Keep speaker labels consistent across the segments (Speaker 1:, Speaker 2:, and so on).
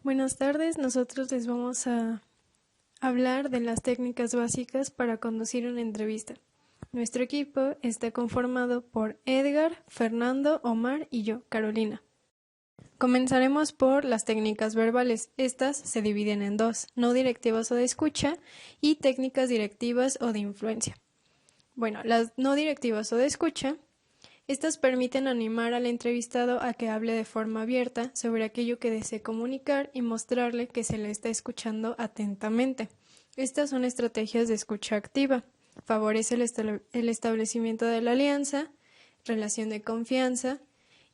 Speaker 1: Buenas tardes, nosotros les vamos a hablar de las técnicas básicas para conducir una entrevista. Nuestro equipo está conformado por Edgar, Fernando, Omar y yo, Carolina. Comenzaremos por las técnicas verbales. Estas se dividen en dos, no directivas o de escucha y técnicas directivas o de influencia. Bueno, las no directivas o de escucha, estas permiten animar al entrevistado a que hable de forma abierta sobre aquello que desee comunicar y mostrarle que se le está escuchando atentamente. Estas son estrategias de escucha activa. Favorece el establecimiento de la alianza, relación de confianza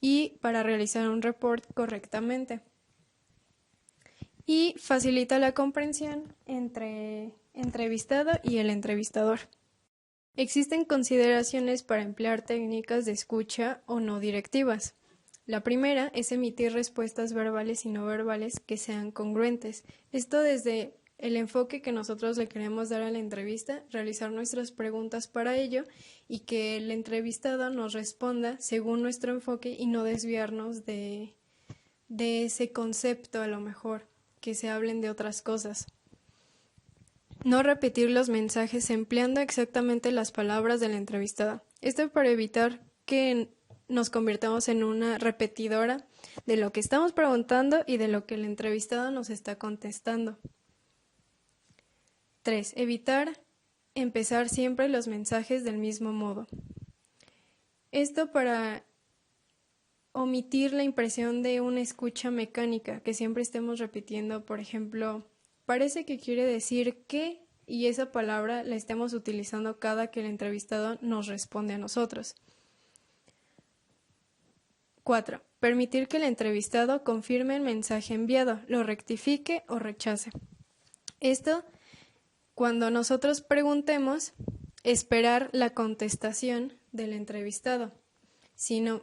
Speaker 1: y para realizar un report correctamente. Y facilita la comprensión entre entrevistado y el entrevistador. Existen consideraciones para emplear técnicas de escucha o no directivas. La primera es emitir respuestas verbales y no verbales que sean congruentes. Esto desde el enfoque que nosotros le queremos dar a la entrevista, realizar nuestras preguntas para ello y que el entrevistado nos responda según nuestro enfoque y no desviarnos de ese concepto a lo mejor, que se hablen de otras cosas. No repetir los mensajes empleando exactamente las palabras del entrevistado. Esto para evitar que nos convirtamos en una repetidora de lo que estamos preguntando y de lo que el entrevistado nos está contestando. 3. Evitar empezar siempre los mensajes del mismo modo. Esto para omitir la impresión de una escucha mecánica, que siempre estemos repitiendo, por ejemplo, parece que quiere decir que, y esa palabra la estemos utilizando cada que el entrevistado nos responde a nosotros. 4. Permitir que el entrevistado confirme el mensaje enviado, lo rectifique o rechace. Esto, cuando nosotros preguntemos, esperar la contestación del entrevistado, sino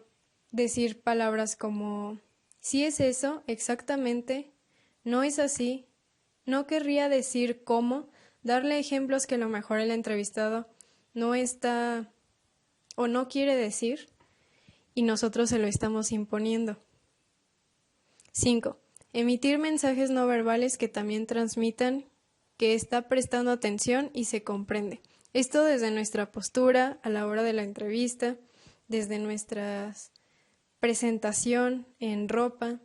Speaker 1: decir palabras como, si es eso, exactamente, no es así, no querría decir cómo, darle ejemplos que a lo mejor el entrevistado no está o no quiere decir y nosotros se lo estamos imponiendo. 5. Emitir mensajes no verbales que también transmitan que está prestando atención y se comprende. Esto desde nuestra postura a la hora de la entrevista, desde nuestra presentación en ropa,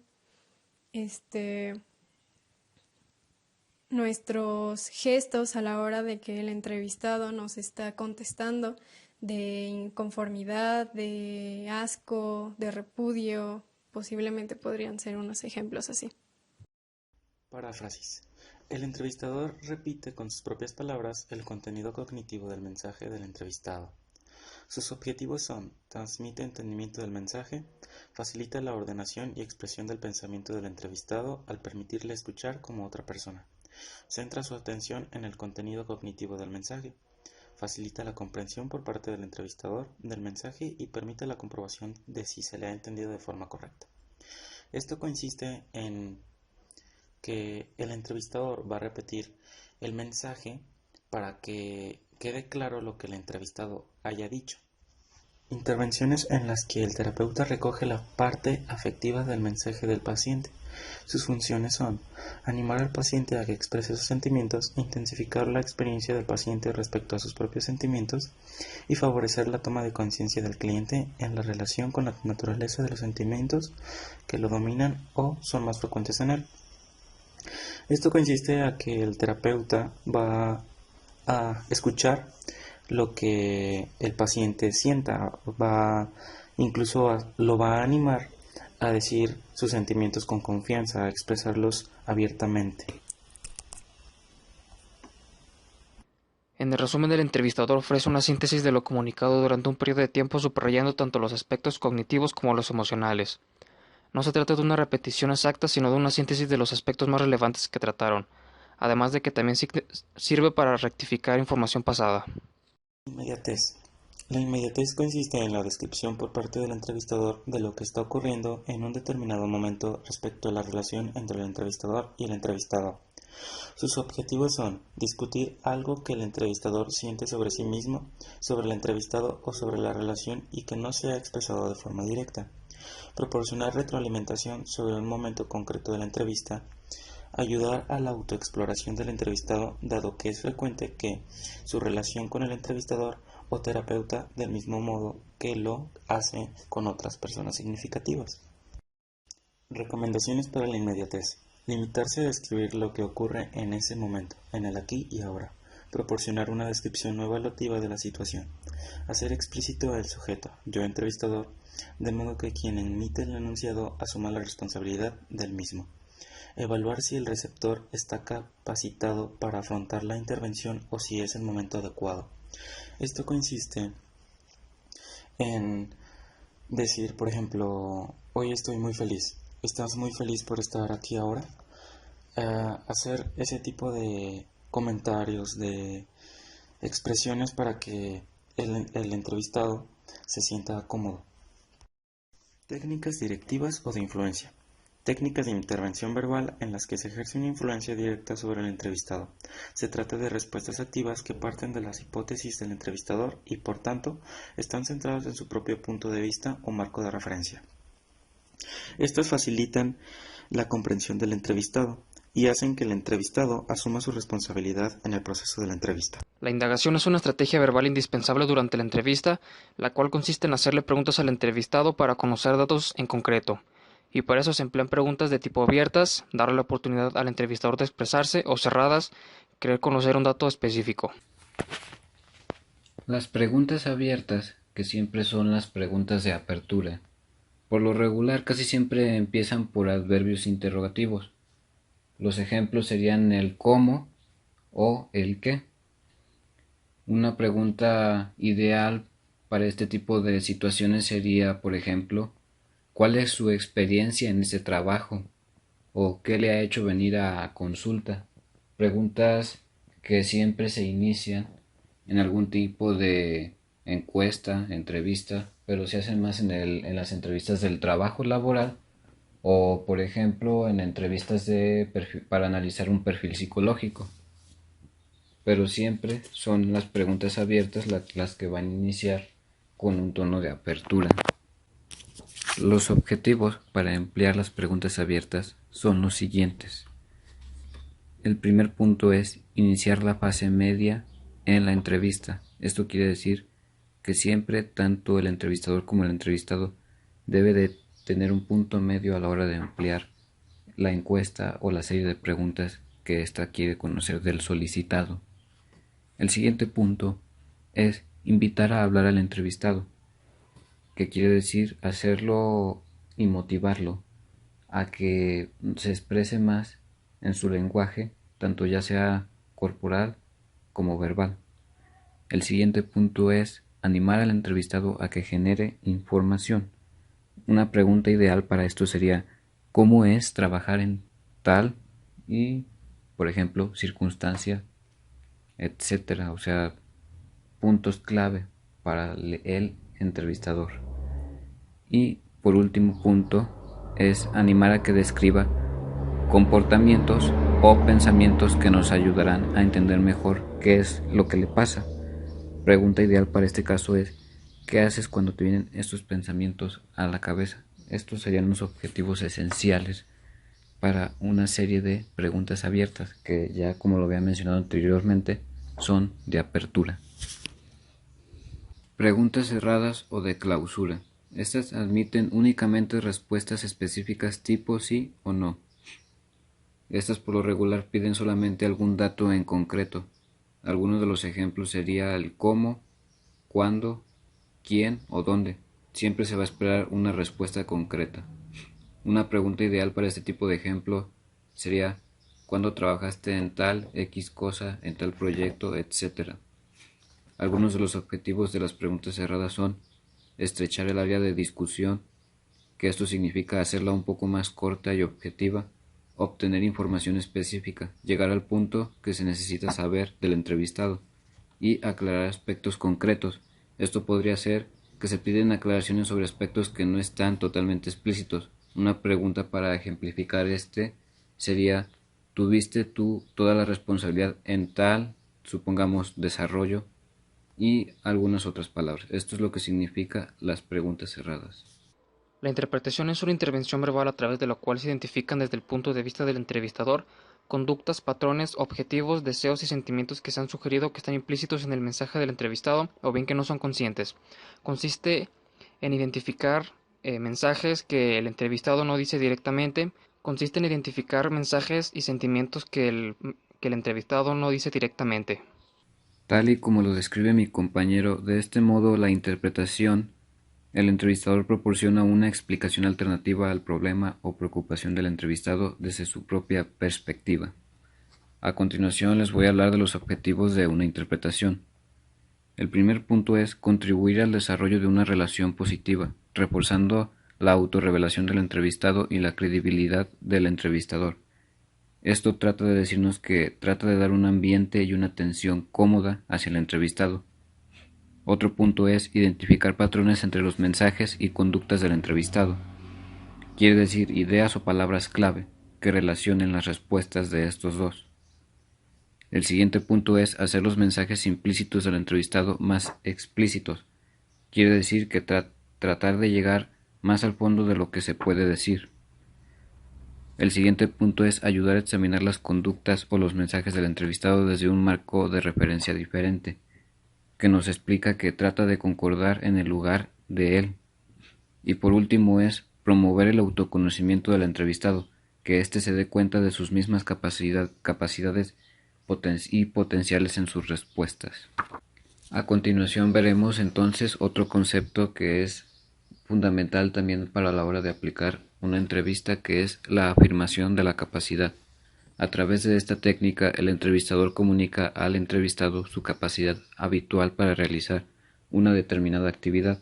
Speaker 1: nuestros gestos a la hora de que el entrevistado nos está contestando, de inconformidad, de asco, de repudio, posiblemente podrían ser unos ejemplos así.
Speaker 2: Paráfrasis. El entrevistador repite con sus propias palabras el contenido cognitivo del mensaje del entrevistado. Sus objetivos son: transmite entendimiento del mensaje, facilita la ordenación y expresión del pensamiento del entrevistado al permitirle escuchar como otra persona, centra su atención en el contenido cognitivo del mensaje, facilita la comprensión por parte del entrevistador del mensaje y permite la comprobación de si se le ha entendido de forma correcta. Esto consiste en que el entrevistador va a repetir el mensaje para que quede claro lo que el entrevistado haya dicho. Intervenciones en las que el terapeuta recoge la parte afectiva del mensaje del paciente. Sus funciones son: animar al paciente a que exprese sus sentimientos, intensificar la experiencia del paciente respecto a sus propios sentimientos y favorecer la toma de conciencia del cliente en la relación con la naturaleza de los sentimientos que lo dominan o son más frecuentes en él. Esto consiste a que el terapeuta va a escuchar lo que el paciente sienta, lo va a animar a decir sus sentimientos con confianza, a expresarlos abiertamente.
Speaker 3: En el resumen, el entrevistador ofrece una síntesis de lo comunicado durante un periodo de tiempo, subrayando tanto los aspectos cognitivos como los emocionales. No se trata de una repetición exacta, sino de una síntesis de los aspectos más relevantes que trataron, además de que también sirve para rectificar información pasada.
Speaker 2: Inmediatez. La inmediatez consiste en la descripción por parte del entrevistador de lo que está ocurriendo en un determinado momento respecto a la relación entre el entrevistador y el entrevistado. Sus objetivos son: discutir algo que el entrevistador siente sobre sí mismo, sobre el entrevistado o sobre la relación y que no se ha expresado de forma directa. Proporcionar retroalimentación sobre un momento concreto de la entrevista. Ayudar a la autoexploración del entrevistado, dado que es frecuente que su relación con el entrevistador o terapeuta del mismo modo que lo hace con otras personas significativas. Recomendaciones para la inmediatez. Limitarse a describir lo que ocurre en ese momento, en el aquí y ahora. Proporcionar una descripción no evaluativa de la situación. Hacer explícito el sujeto, yo entrevistador, de modo que quien emite el enunciado asuma la responsabilidad del mismo. Evaluar si el receptor está capacitado para afrontar la intervención o si es el momento adecuado. Esto consiste en decir, por ejemplo, hoy estoy muy feliz. ¿Estás muy feliz por estar aquí ahora? Hacer ese tipo de comentarios, de expresiones para que el entrevistado se sienta cómodo. Técnicas directivas o de influencia. Técnicas de intervención verbal en las que se ejerce una influencia directa sobre el entrevistado. Se trata de respuestas activas que parten de las hipótesis del entrevistador y, por tanto, están centradas en su propio punto de vista o marco de referencia. Estas facilitan la comprensión del entrevistado y hacen que el entrevistado asuma su responsabilidad en el proceso de la entrevista.
Speaker 3: La indagación es una estrategia verbal indispensable durante la entrevista, la cual consiste en hacerle preguntas al entrevistado para conocer datos en concreto, y para eso se emplean preguntas de tipo abiertas, darle la oportunidad al entrevistador de expresarse, o cerradas, querer conocer un dato específico.
Speaker 4: Las preguntas abiertas, que siempre son las preguntas de apertura, por lo regular casi siempre empiezan por adverbios interrogativos. Los ejemplos serían el cómo o el qué. Una pregunta ideal para este tipo de situaciones sería, por ejemplo, ¿cuál es su experiencia en este trabajo? ¿O qué le ha hecho venir a consulta? Preguntas que siempre se inician en algún tipo de encuesta, entrevista, pero se hacen más en las entrevistas del trabajo laboral o, por ejemplo, en entrevistas para analizar un perfil psicológico. Pero siempre son las preguntas abiertas las que van a iniciar con un tono de apertura. Los objetivos para emplear las preguntas abiertas son los siguientes. El primer punto es iniciar la fase media en la entrevista. Esto quiere decir que siempre tanto el entrevistador como el entrevistado debe de tener un punto medio a la hora de emplear la encuesta o la serie de preguntas que ésta quiere conocer del solicitado. El siguiente punto es invitar a hablar al entrevistado, que quiere decir hacerlo y motivarlo a que se exprese más en su lenguaje, tanto ya sea corporal como verbal. El siguiente punto es animar al entrevistado a que genere información. Una pregunta ideal para esto sería ¿cómo es trabajar en tal y, por ejemplo, circunstancia, etcétera? O sea, puntos clave para el entrevistador. Y por último punto es animar a que describa comportamientos o pensamientos que nos ayudarán a entender mejor qué es lo que le pasa. Pregunta ideal para este caso es ¿qué haces cuando te vienen estos pensamientos a la cabeza? Estos serían los objetivos esenciales para una serie de preguntas abiertas que ya, como lo había mencionado anteriormente, son de apertura. Preguntas cerradas o de clausura. Estas admiten únicamente respuestas específicas tipo sí o no. Estas por lo regular piden solamente algún dato en concreto. Algunos de los ejemplos sería el cómo, cuándo, quién o dónde. Siempre se va a esperar una respuesta concreta. Una pregunta ideal para este tipo de ejemplo sería ¿cuándo trabajaste en tal X cosa, en tal proyecto, etcétera? Algunos de los objetivos de las preguntas cerradas son estrechar el área de discusión, que esto significa hacerla un poco más corta y objetiva, obtener información específica, llegar al punto que se necesita saber del entrevistado y aclarar aspectos concretos. Esto podría ser que se piden aclaraciones sobre aspectos que no están totalmente explícitos. Una pregunta para ejemplificar sería ¿tuviste tú toda la responsabilidad en tal, supongamos, desarrollo? Y algunas otras palabras. Esto es lo que significa las preguntas cerradas.
Speaker 3: La interpretación es una intervención verbal a través de la cual se identifican desde el punto de vista del entrevistador conductas, patrones, objetivos, deseos y sentimientos que se han sugerido que están implícitos en el mensaje del entrevistado o bien que no son conscientes. Consiste en identificar mensajes que el entrevistado no dice directamente, consiste en identificar mensajes y sentimientos que el entrevistado no dice directamente.
Speaker 4: Tal y como lo describe mi compañero, de este modo la interpretación, el entrevistador proporciona una explicación alternativa al problema o preocupación del entrevistado desde su propia perspectiva. A continuación les voy a hablar de los objetivos de una interpretación. El primer punto es contribuir al desarrollo de una relación positiva, reforzando la autorrevelación del entrevistado y la credibilidad del entrevistador. Esto trata de decirnos que trata de dar un ambiente y una atención cómoda hacia el entrevistado. Otro punto es identificar patrones entre los mensajes y conductas del entrevistado. Quiere decir ideas o palabras clave que relacionen las respuestas de estos dos. El siguiente punto es hacer los mensajes implícitos del entrevistado más explícitos. Quiere decir que tratar de llegar más al fondo de lo que se puede decir. El siguiente punto es ayudar a examinar las conductas o los mensajes del entrevistado desde un marco de referencia diferente, que nos explica que trata de concordar en el lugar de él. Y por último es promover el autoconocimiento del entrevistado, que éste se dé cuenta de sus mismas capacidades y potenciales en sus respuestas. A continuación veremos entonces otro concepto que es fundamental también para la hora de aplicar una entrevista, que es la afirmación de la capacidad. A través de esta técnica, el entrevistador comunica al entrevistado su capacidad habitual para realizar una determinada actividad.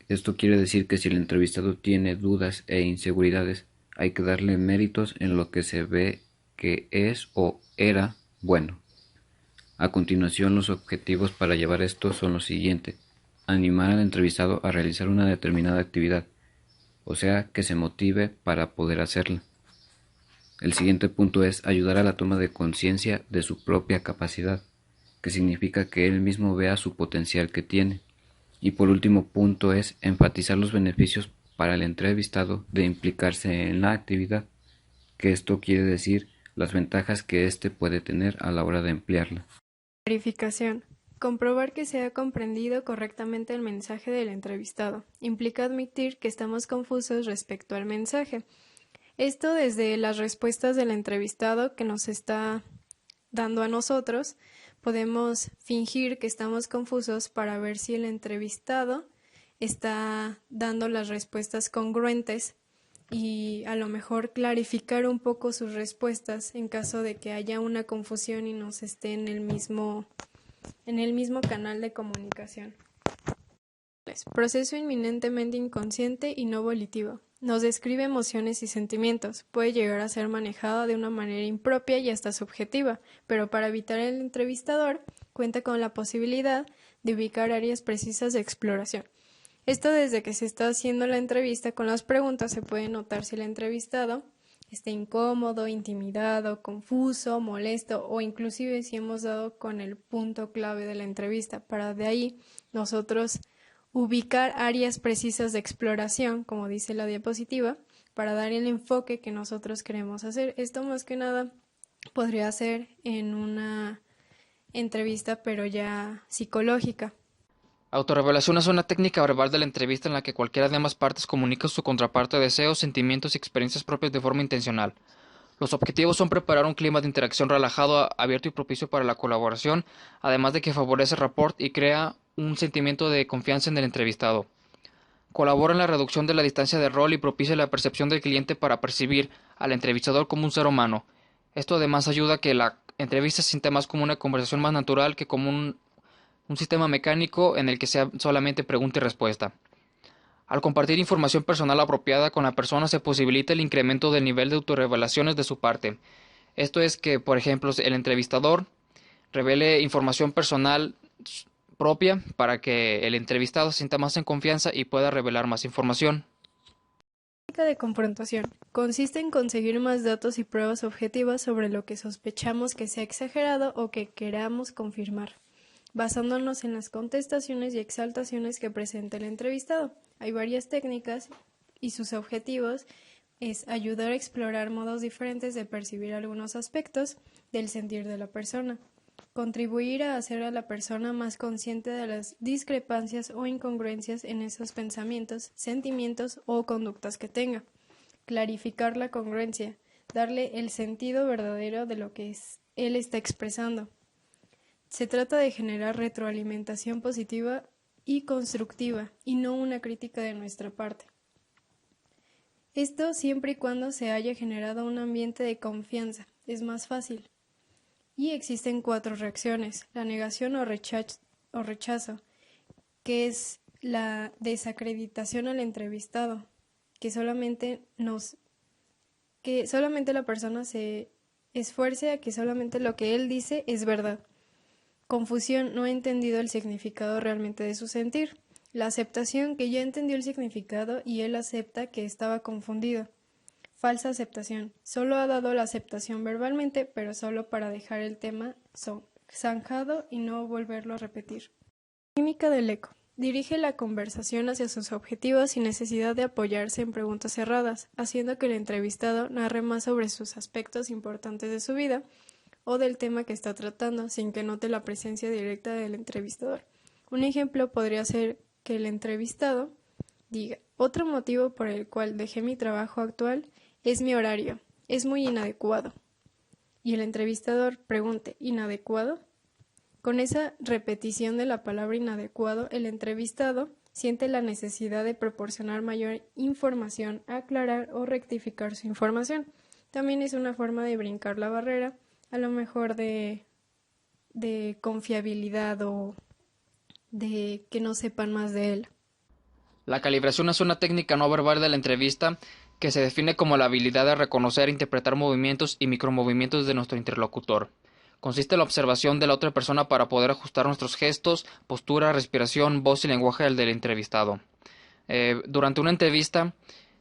Speaker 4: Esto quiere decir que si el entrevistado tiene dudas e inseguridades, hay que darle méritos en lo que se ve que es o era bueno. A continuación, los objetivos para llevar esto son los siguientes: animar al entrevistado a realizar una determinada actividad, o sea, que se motive para poder hacerla. El siguiente punto es ayudar a la toma de conciencia de su propia capacidad, que significa que él mismo vea su potencial que tiene. Y por último punto es enfatizar los beneficios para el entrevistado de implicarse en la actividad, que esto quiere decir las ventajas que éste puede tener a la hora de emplearla.
Speaker 1: Verificación. Comprobar que se ha comprendido correctamente el mensaje del entrevistado. Implica admitir que estamos confusos respecto al mensaje. Esto desde las respuestas del entrevistado que nos está dando a nosotros. Podemos fingir que estamos confusos para ver si el entrevistado está dando las respuestas congruentes y a lo mejor clarificar un poco sus respuestas en caso de que haya una confusión y nos esté en el mismo canal de comunicación. Proceso inminentemente inconsciente y no volitivo. Nos describe emociones y sentimientos. Puede llegar a ser manejado de una manera impropia y hasta subjetiva, pero para evitar el entrevistador cuenta con la posibilidad de ubicar áreas precisas de exploración. Esto desde que se está haciendo la entrevista con las preguntas se puede notar si el entrevistado está incómodo, intimidado, confuso, molesto o inclusive si hemos dado con el punto clave de la entrevista. Para de ahí nosotros ubicar áreas precisas de exploración, como dice la diapositiva, para dar el enfoque que nosotros queremos hacer. Esto más que nada podría ser en una entrevista, pero ya psicológica.
Speaker 3: Autorrevelación es una técnica verbal de la entrevista en la que cualquiera de ambas partes comunica su contraparte deseos, sentimientos y experiencias propias de forma intencional. Los objetivos son preparar un clima de interacción relajado, abierto y propicio para la colaboración, además de que favorece el rapport y crea un sentimiento de confianza en el entrevistado. Colabora en la reducción de la distancia de rol y propicia la percepción del cliente para percibir al entrevistador como un ser humano. Esto además ayuda a que la entrevista se sienta más como una conversación más natural que como un sistema mecánico en el que sea solamente pregunta y respuesta. Al compartir información personal apropiada con la persona se posibilita el incremento del nivel de autorrevelaciones de su parte. Esto es que, por ejemplo, el entrevistador revele información personal propia para que el entrevistado se sienta más en confianza y pueda revelar más información.
Speaker 1: La técnica de confrontación consiste en conseguir más datos y pruebas objetivas sobre lo que sospechamos que sea exagerado o que queramos confirmar, basándonos en las contestaciones y exaltaciones que presenta el entrevistado. Hay varias técnicas y sus objetivos es ayudar a explorar modos diferentes de percibir algunos aspectos del sentir de la persona, contribuir a hacer a la persona más consciente de las discrepancias o incongruencias en esos pensamientos, sentimientos o conductas que tenga, clarificar la congruencia, darle el sentido verdadero de lo que él está expresando. Se trata de generar retroalimentación positiva y constructiva y no una crítica de nuestra parte. Esto siempre y cuando se haya generado un ambiente de confianza, es más fácil. Y existen 4 reacciones: la negación o rechazo, que es la desacreditación al entrevistado, que solamente la persona se esfuerce a que solamente lo que él dice es verdad. Confusión, no ha entendido el significado realmente de su sentir. La aceptación, que ya entendió el significado y él acepta que estaba confundido. Falsa aceptación, solo ha dado la aceptación verbalmente, pero solo para dejar el tema zanjado y no volverlo a repetir. Técnica del eco. Dirige la conversación hacia sus objetivos sin necesidad de apoyarse en preguntas cerradas, haciendo que el entrevistado narre más sobre sus aspectos importantes de su vida o del tema que está tratando, sin que note la presencia directa del entrevistador. Un ejemplo podría ser que el entrevistado diga: otro motivo por el cual dejé mi trabajo actual es mi horario, es muy inadecuado. Y el entrevistador pregunte: ¿inadecuado? Con esa repetición de la palabra inadecuado, el entrevistado siente la necesidad de proporcionar mayor información, aclarar o rectificar su información. También es una forma de brincar la barrera, a lo mejor de confiabilidad o de que no sepan más de él.
Speaker 3: La calibración es una técnica no verbal de la entrevista que se define como la habilidad de reconocer e interpretar movimientos y micromovimientos de nuestro interlocutor. Consiste en la observación de la otra persona para poder ajustar nuestros gestos, postura, respiración, voz y lenguaje al del entrevistado. Durante una entrevista,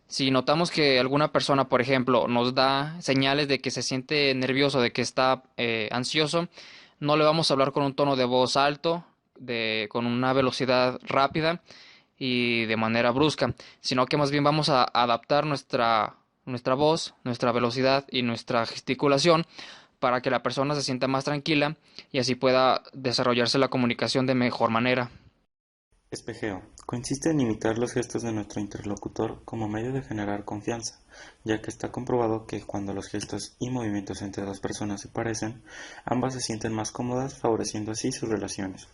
Speaker 3: si notamos que alguna persona, por ejemplo, nos da señales de que se siente nervioso, de que está ansioso, no le vamos a hablar con un tono de voz alto, con una velocidad rápida y de manera brusca, sino que más bien vamos a adaptar nuestra voz, nuestra velocidad y nuestra gesticulación para que la persona se sienta más tranquila y así pueda desarrollarse la comunicación de mejor manera.
Speaker 2: Espejeo. Consiste en imitar los gestos de nuestro interlocutor como medio de generar confianza, ya que está comprobado que cuando los gestos y movimientos entre dos personas se parecen, ambas se sienten más cómodas, favoreciendo así sus relaciones.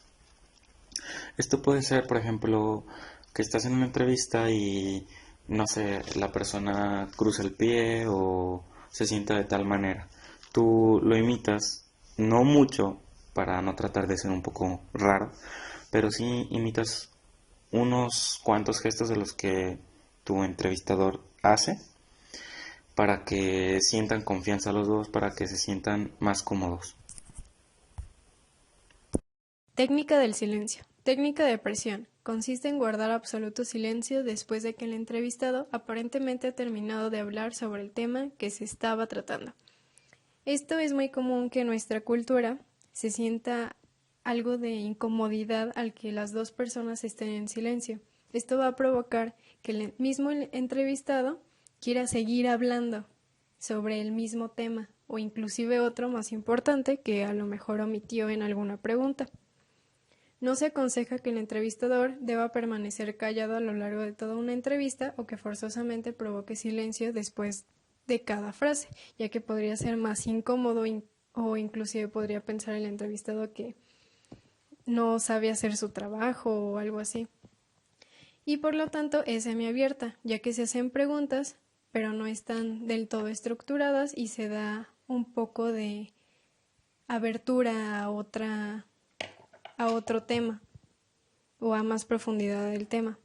Speaker 2: Esto puede ser, por ejemplo, que estás en una entrevista y, no sé, la persona cruza el pie o se sienta de tal manera. Tú lo imitas, no mucho, para no tratar de ser un poco raro, pero sí imitas unos cuantos gestos de los que tu entrevistador hace para que sientan confianza los dos, para que se sientan más cómodos.
Speaker 1: Técnica del silencio. Técnica de presión. Consiste en guardar absoluto silencio después de que el entrevistado aparentemente ha terminado de hablar sobre el tema que se estaba tratando. Esto es muy común que en nuestra cultura se sienta algo de incomodidad al que las dos personas estén en silencio. Esto va a provocar que el mismo entrevistado quiera seguir hablando sobre el mismo tema o inclusive otro más importante que a lo mejor omitió en alguna pregunta. No se aconseja que el entrevistador deba permanecer callado a lo largo de toda una entrevista o que forzosamente provoque silencio después de cada frase, ya que podría ser más incómodo o inclusive podría pensar el entrevistado que no sabe hacer su trabajo o algo así. Y por lo tanto es semiabierta, ya que se hacen preguntas, pero no están del todo estructuradas y se da un poco de abertura a otro tema o a más profundidad del tema.